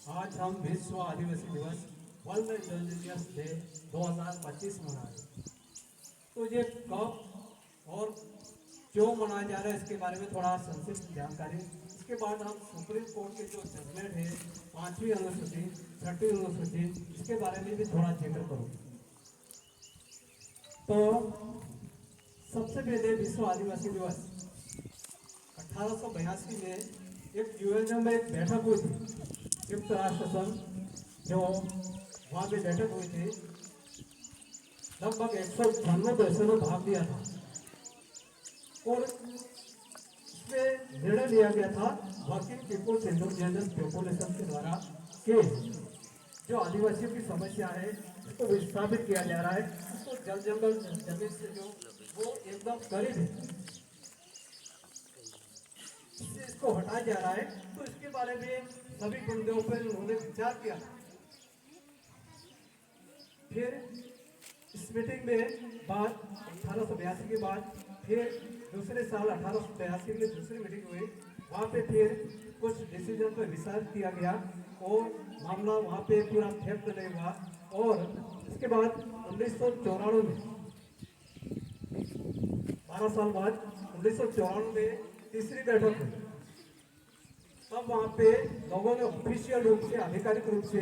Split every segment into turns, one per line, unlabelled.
आज हम विश्व आदिवासी दिवस वर्ल्ड इंडिजिनियस डे 2025 मना रहे हैं। तो ये कब और क्यों मनाया जा रहा है इसके बारे में थोड़ा संक्षिप्त जानकारी। इसके बाद हम सुप्रीम कोर्ट के जो जजमेंट है 5वीं अनुसूची 6वीं अनुसूची इसके बारे में भी थोड़ा जिक्र करूँगा। तो सबसे पहले विश्व आदिवासी दिवस 1882 में एक यूएन में एक बैठक हुई थी, संयुक्त राष्ट्र संघ जो वहाँ पे बैठक हुई थी। लगभग 192 देशों ने भाग लिया था और इसमें निर्णय लिया गया था वर्किंग पीपुल्स इंडिजिनियस पॉपुलेशन के द्वारा कि जो आदिवासियों की समस्या है उसको विस्थापित किया जा रहा है, उसको जल जंगल जमीन से जो वो एकदम करीब है इसको हटाया जा रहा है। तो इसके बारे में सभी मुद्दों पर उन्होंने विचार किया। फिर इस मीटिंग में बाद 1882 के बाद फिर दूसरे साल 1882 में दूसरी मीटिंग हुई। वहाँ पे फिर कुछ डिसीजन पर विचार किया गया और मामला वहाँ पे पूरा फैक्ट नहीं हुआ। और इसके बाद 1994 में 12 साल बाद 1994 में तीसरी बैठक हुई। तब वहाँ पे लोगों ने ऑफिशियल रूप से आधिकारिक रूप से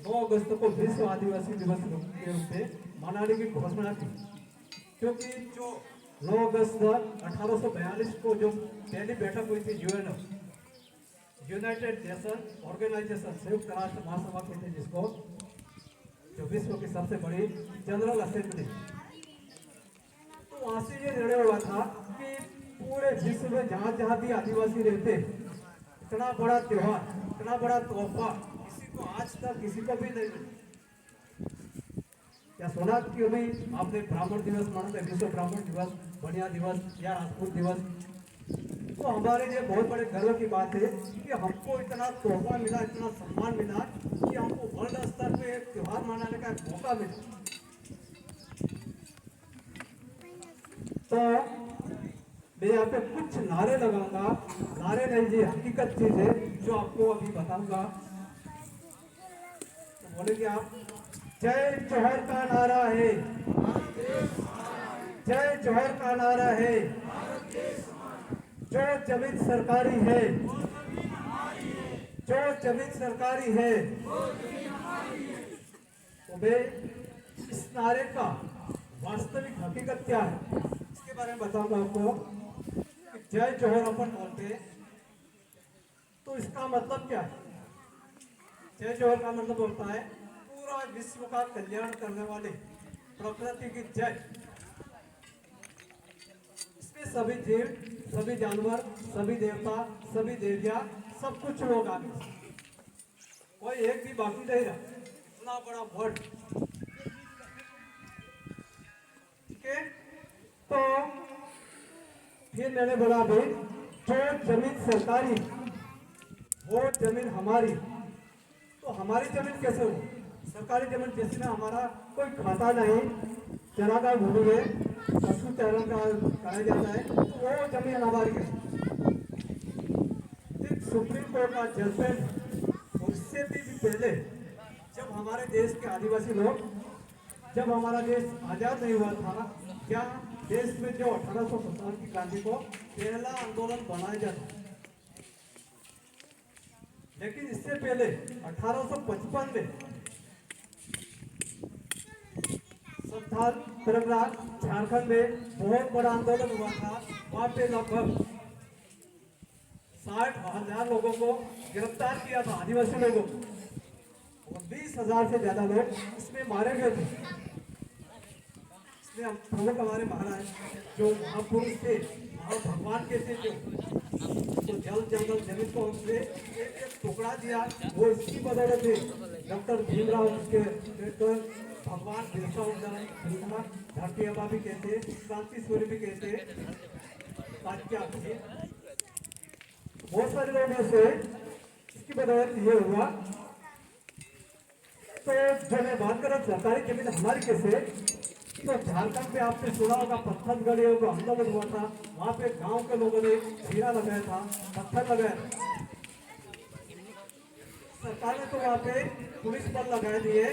9 अगस्त को विश्व आदिवासी दिवस के रूप में मनाने की घोषणा की, क्योंकि जो 9 अगस्त 1842 को जो पहली बैठक हुई थी यूनाइटेड नेशन ऑर्गेनाइजेशन संयुक्त राष्ट्र महासभा कहते हैं जिसको, जो विश्व की सबसे बड़ी जनरल असेंबली, तो वहाँ से ये निर्णय हुआ था कि पूरे विश्व में जहाँ जहाँ भी आदिवासी रहते हैं इतना बड़ा त्योहार, इतना बड़ा तोहफा किसी को आज तक किसी को भी नहीं मिला। क्या सुना कि अभी आपने ब्राह्मण दिवस मनाते, विश्व ब्राह्मण दिवस, बनिया दिवस या राजपूत दिवस, तो हमारे लिए बहुत बड़े गर्व की बात है कि हमको इतना तोहफा मिला, इतना सम्मान मिला कि हमको वर्ल्ड स्तर पे एक त्योहार मनाने का एक मौका मिला। तो मैं यहाँ पे कुछ नारे लगाऊंगा, नारे नहीं जी हकीकत चीज है जो आपको अभी बताऊंगा। तो बोलेंगे आप, जय जौहर का नारा है, जय जौहर का नारा है, जो जमीन सरकारी है, जो जमीन सरकारी है। तो मैं इस नारे का वास्तविक हकीकत क्या है इसके बारे में बताऊंगा आपको। जय जौहर अपन बोलते हैं तो इसका मतलब क्या है? जय जौहर का मतलब होता है पूरा विश्व का कल्याण करने वाले प्रकृति की जय। इसमें सभी जीव, सभी जानवर, सभी देवता, सभी देवियां, सब कुछ लोग आ गए, कोई एक भी बाकी नहीं रहा। इतना बड़ा वर्ड, ठीक है। तो फिर मैंने बोला भाई जो जमीन सरकारी वो जमीन हमारी, तो हमारी जमीन कैसे हो? सरकारी जमीन जिसमें हमारा कोई खाता नहीं, चरागाह भूमि है, पशु चारण का कराया जाता है, तो वो जमीन हमारी है। सुप्रीम कोर्ट का जजमेंट, उससे भी पहले जब हमारे देश के आदिवासी लोग, जब हमारा देश आजाद नहीं हुआ था, क्या देश में जो 1857 की क्रांति को पहला आंदोलन बनाया जाता, लेकिन इससे पहले 1855 में संथाल प्रगराज झारखंड में बहुत बड़ा आंदोलन हुआ था। वहां पे लगभग 60,000 लोगों को गिरफ्तार किया था, आदिवासी लोगों को, और 20,000 से ज्यादा लोग इसमें मारे गए थे। प्रमुख हमारे महाराज जो महापुरुष थे, भगवान के थे, जो जल जंगल जमीन को हमसे एक एक टुकड़ा दिया, वो इसकी बदौलत थे। डॉक्टर भीमराव के भगवान बिरसा मुंडा, धरती अबा भी कहते, क्रांति सूर्य भी कहते, बहुत सारे लोग ऐसे इसकी बदौलत ये हुआ। तो जब मैं बात कर रहा सरकारी जमीन हमारी कैसे, तो झारखंड पे आपने सुना होगा पत्थर गलियों को आंदोलन हुआ था, वहां पे गांव के लोगों ने जीरा लगाया था, पत्थर लगाया था। सरकार ने तो वहाँ पे पुलिस बल लगाए दिए,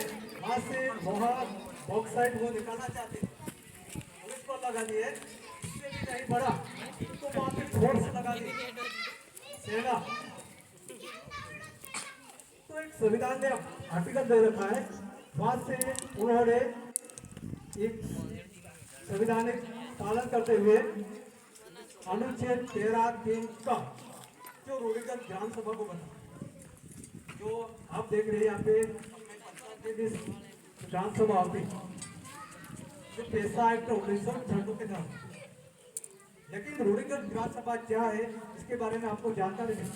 वहाँ से लोहा बॉक्साइट वो निकालना चाहते, पुलिस बल लगा दिए, इससे भी नहीं बढ़ा तो वहाँ पे फोर्स लगा दी सेना। तो एक संविधान में आर्टिकल दे रखा है, वहां से उन्होंने एक संविधानिक पालन करते हुए अनुच्छेद 13(3) का जो रूढ़िगत ग्राम सभा को बना, जो आप देख रहे हैं यहाँ पे अपने पंचायत में भी ग्राम सभा होती, जो पैसा एक्ट 1996 के तहत। लेकिन रूढ़िगत ग्राम सभा क्या है इसके बारे में आपको जानकारी नहीं।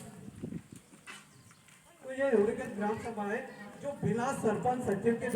तो ये रूढ़िगत ग्राम सभा है जो बिना सरपंच सचिव के